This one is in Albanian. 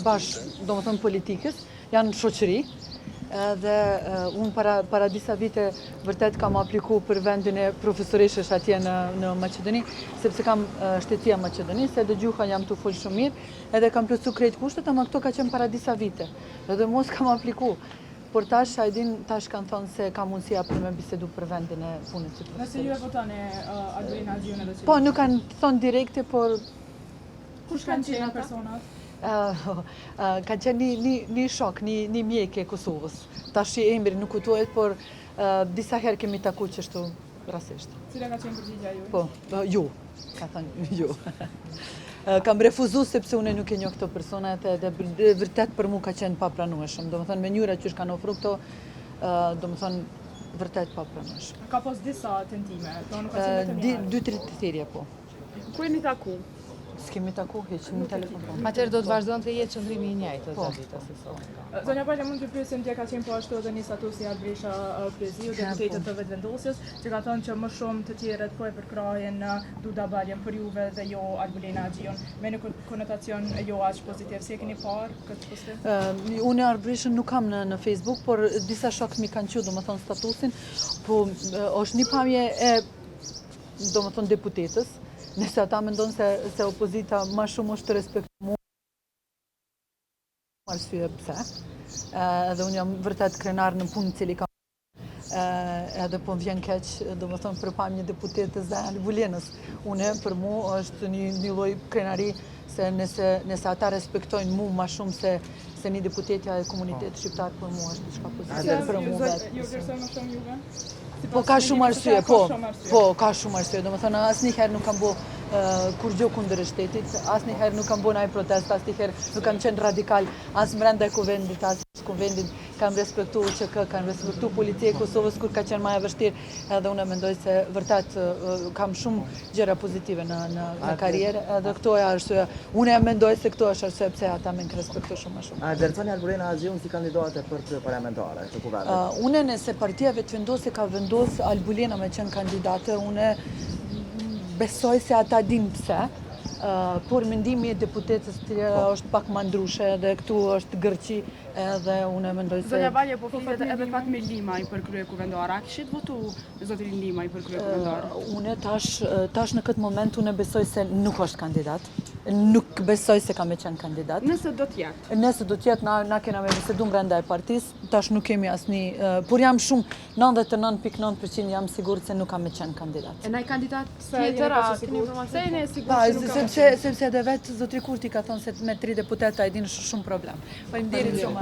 bashkë, do më thënë politikës, janë shoqëri, dhe unë para disa vite vërtet kam apliku për vendin e profesoreshës atje në Maqedoni, sepse kam shtetia Maqedoni, se edhe gjuha jam të folë shumë mirë, edhe kam plotësu krejt kushtet, ama këto ka qenë para disa vite, edhe mos kam apliku. Por tash, tash kanë thonë se ka mundësia për me bisedu për vendin e punës të profesoreshës. Nëse ju e votane Albulina Xhiun edhe që... Po, nuk kanë thonë direkte, por... Kush kanë qenë personat? Ka qenë një shok, një mjek e Kosovës. Tash i emri nuk kujtohet, por disa herë kemi taku qështu rasisht. Cila ka qenë përgjigja juaj? Po, ju, ka thënë ju. Kam refuzu sepse unë nuk e njoh këto personat edhe vërtet për mu ka qenë papranueshëm. Do më thënë, mënyra që kanë ofru këto, do më thënë, vërtet papranueshëm. Ka pas disa tentime, to nuk ka qenë vetëm një herë? 2-3 të thirrje, po. Ku jeni taku? S'kemi taku, heq, në telefon. Atëherë do të vazhdon të jetë qëndrimi i njëjtë të ditë si sot. Zonja Pale, mund të pyesim dje ka qenë po ashtu edhe një status i Arbrisha Preziu, deputetët të vetëvendosjes, që ka thënë që më shumë të tjerët po e përkrajen Duda Baljen për juve dhe jo Albulina Xhiun, me një konotacion jo aq pozitiv. Si e keni parë këtë postim? Unë Arbrishën nuk kam në Facebook, por disa shokë mi kanë qenë, do më thonë, statusin, po është një pamje e, do më thonë, deputetës, nëse ata mendon se opozita ma shumë është të respektu mua, arsye pse, edhe unë jam vërtet krenar në punë cili kam, edhe po vjen keq, do më thonë, për pam një deputetës dhe Albulinës. Une, për mu, është një lloj krenari, se nëse ata respektojnë mu ma shumë se një deputetja e komunitetit shqiptar, për mu është diçka pozitive për mu vetë. Ju vlerësoj më shumë juve? Po ka shumë arsye, ka shumë arsye. Do më thënë, asnjëherë nuk kam bo kur gjo kundër shtetit, asnjëherë nuk kam bo ndaj protest, asnjëherë nuk kam qenë radikal, as brenda kuvendit, as kuvendit. Kam respektu ÇK, kam respektu policia e Kosovës kur ka qenë më e vështirë, edhe unë mendoj se vërtet kam shumë gjëra pozitive në karrierë, edhe këto e arsye. Unë mendoj se këto është arsye pse ata më respektoj shumë më shumë. A vlerësoni Albulina Xhiun si kandidate për të parlamentare të kuvendit? Unë nëse partia vetëvendosje ka vendos Albulina me qenë kandidate, unë besoj se ata din pse, por mendimi e deputetës të tjera është pak më ndryshe edhe këtu është gërqi edhe unë mendoj se... Zonja Balje, po flitet edhe Fatmir Limaj për krye kuvendare. A kishit votu zotin Limaj për krye kuvendare? Unë tash në këtë moment unë besoj se nuk është kandidat. Nuk besoj se ka me qenë kandidat. Nëse do t'jetë? Nëse do t'jetë, na kena me bisedu brenda e partisë, tash nuk kemi asni... Por jam shumë, 99.9% jam sigur se nuk ka me qenë kandidat. E naj kandidat tjetër, a keni informacion? Se jeni sigur që nuk ka me qenë? Sepse edhe vetë zotri Kurti ka thonë se me 3 deputeta e dinë shumë problem. Faleminderit shumë.